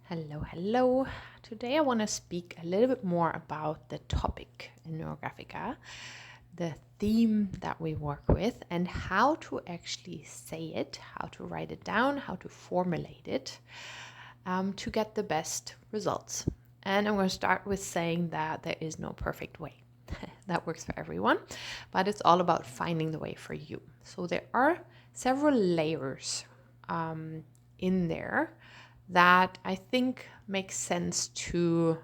Hello, hello. Today I want to speak a little bit more about the topic in Neurographica, the theme that we work with, and how to actually say it, how to write it down, how to formulate it to get the best results. And I'm going to start with saying that there is no perfect way. That works for everyone, but it's all about finding the way for you. So there are several layers in there that I think makes sense to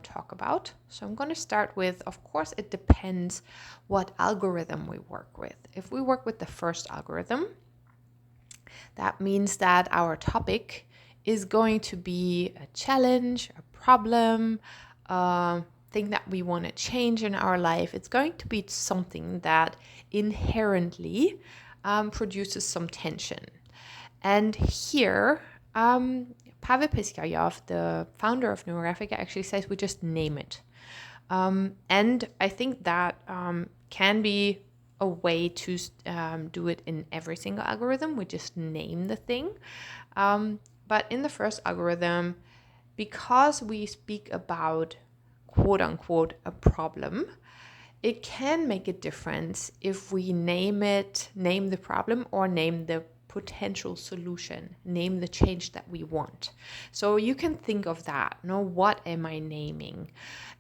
talk about. So I'm going to start with, of course, it depends what algorithm we work with. If we work with the first algorithm, that means that our topic is going to be a challenge, a problem, thing that we want to change in our life. It's going to be something that inherently produces some tension. And here, Pavel Piskaryov, the founder of Neurographica, actually says we just name it. And I think that can be a way to do it in every single algorithm. We just name the thing. But in the first algorithm, because we speak about quote unquote a problem, it can make a difference if we name the problem, or name the potential solution, name the change that we want. So you can think of that. What am I naming?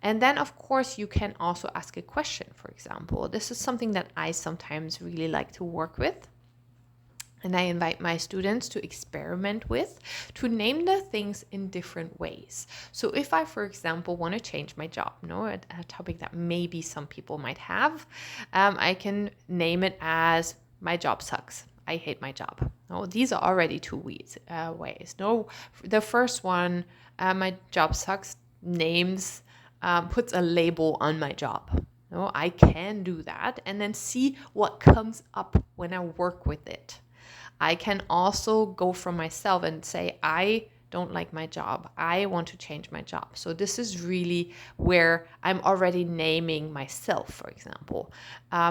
And then, of course, you can also ask a question, for example. This is something that I sometimes really like to work with. And I invite my students to experiment with, to name the things in different ways. So if I, for example, want to change my job, a topic that maybe some people might have, I can name it as my job sucks. I hate my job. These are already two ways. The first one, my job sucks, puts a label on my job. I can do that and then see what comes up when I work with it. I can also go from myself and say, I don't like my job. I want to change my job. So this is really where I'm already naming myself, for example.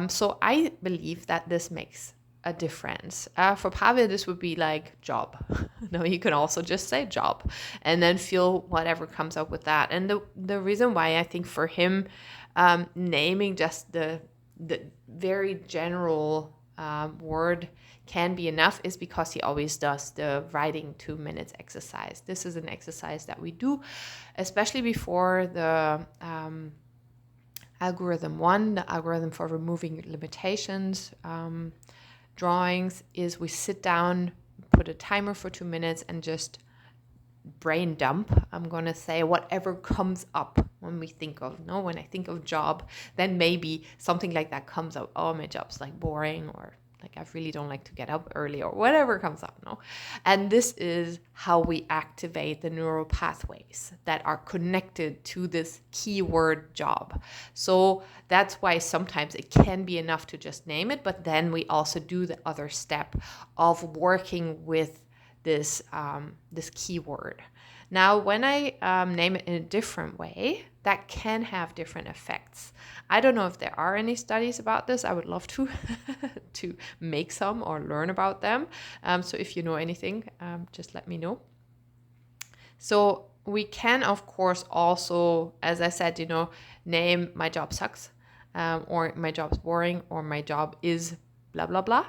So I believe that this makes a difference. For Pavel, this would be like job. You can also just say job and then feel whatever comes up with that. And the reason why I think for him, naming just the very general word can be enough is because he always does the writing 2 minutes exercise. This is an exercise that we do, especially before the algorithm 1, the algorithm for removing limitations, drawings, is we sit down, put a timer for 2 minutes and just brain dump. I'm going to say whatever comes up when we think of, when I think of job, then maybe something like that comes up. Oh, my job's like boring, or like I really don't like to get up early, or whatever comes up. And this is how we activate the neural pathways that are connected to this keyword job. So that's why sometimes it can be enough to just name it, but then we also do the other step of working with this keyword. Now, when I name it in a different way, that can have different effects. I don't know if there are any studies about this. I would love to to make some or learn about them. So if you know anything, just let me know. So we can, of course, also, as I said, name my job sucks, or my job's boring, or my job is blah, blah, blah.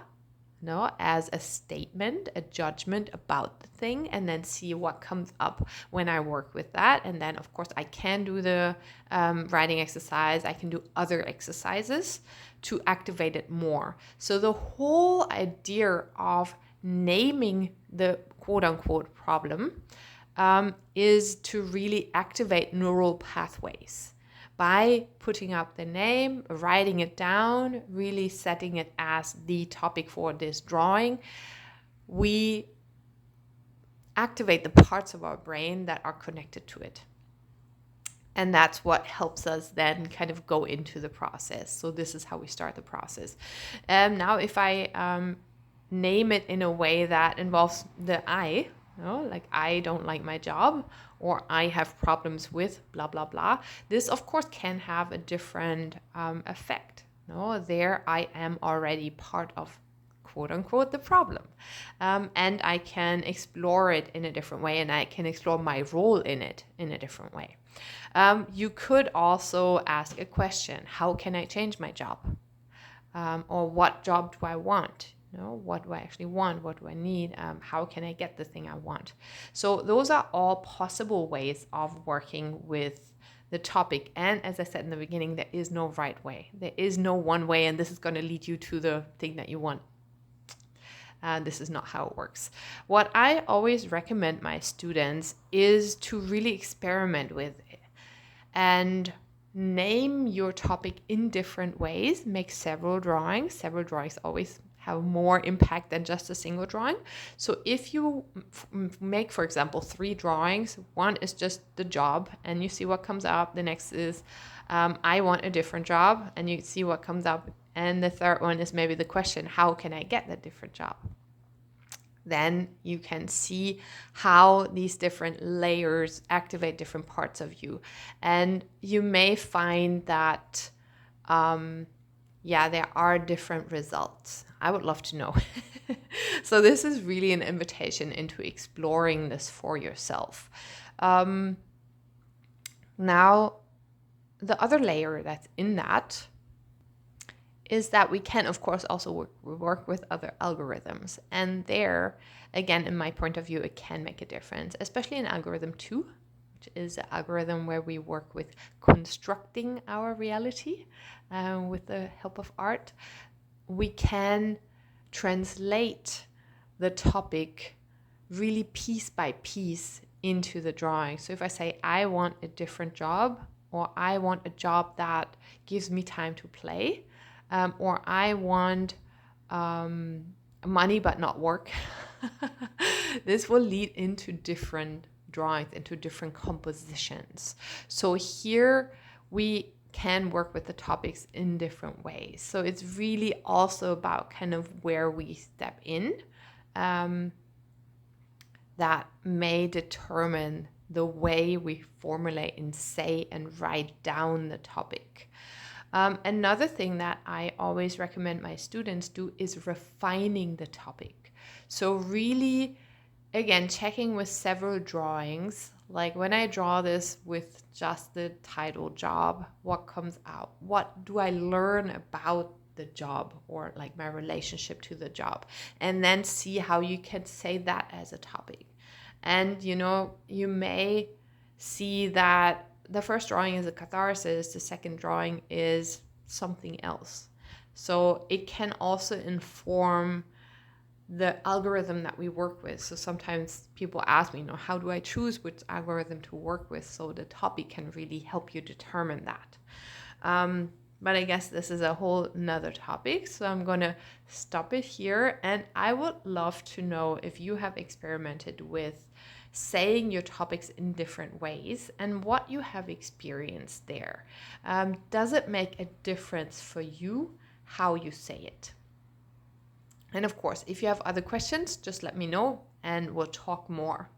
As a statement, a judgment about the thing, and then see what comes up when I work with that. And then, of course, I can do the writing exercise. I can do other exercises to activate it more. So the whole idea of naming the quote-unquote problem is to really activate neural pathways. By putting up the name, writing it down, really setting it as the topic for this drawing, we activate the parts of our brain that are connected to it. And that's what helps us then kind of go into the process. So this is how we start the process. Now, if I name it in a way that involves the I, like I don't like my job, or I have problems with blah, blah, blah. This, of course, can have a different effect. There I am already part of quote unquote the problem. And I can explore it in a different way, and I can explore my role in it in a different way. You could also ask a question: how can I change my job? Or what job do I want? What do I actually want? What do I need? How can I get the thing I want? So those are all possible ways of working with the topic. And as I said in the beginning, there is no right way. There is no one way, and this is going to lead you to the thing that you want. This is not how it works. What I always recommend my students is to really experiment with it and name your topic in different ways. Make several drawings. Several drawings always have more impact than just a single drawing. So if you make, for example, 3 drawings, one is just the job and you see what comes up. The next is I want a different job, and you see what comes up. And the third one is maybe the question: how can I get that different job? Then you can see how these different layers activate different parts of you. And you may find that, there are different results. I would love to know. So this is really an invitation into exploring this for yourself. Now, the other layer that's in that is that we can, of course, also work with other algorithms. And there, again, in my point of view, it can make a difference, especially in algorithm 2, which is an algorithm where we work with constructing our reality with the help of art. We can translate the topic really piece by piece into the drawing. So if I say, I want a different job, or I want a job that gives me time to play, or I want money but not work. This will lead into different drawings, into different compositions. So here we can work with the topics in different ways. So it's really also about kind of where we step in that may determine the way we formulate and say and write down the topic. Another thing that I always recommend my students do is refining the topic. So really, again, checking with several drawings. Like when I draw this with just the title job, what comes out? What do I learn about the job, or like my relationship to the job? And then see how you can say that as a topic. And you may see that the first drawing is a catharsis, the second drawing is something else. So it can also inform the algorithm that we work with. So sometimes people ask me, how do I choose which algorithm to work with? So the topic can really help you determine that. But I guess this is a whole nother topic. So I'm going to stop it here. And I would love to know if you have experimented with saying your topics in different ways and what you have experienced there. Does it make a difference for you how you say it? And of course, if you have other questions, just let me know and we'll talk more.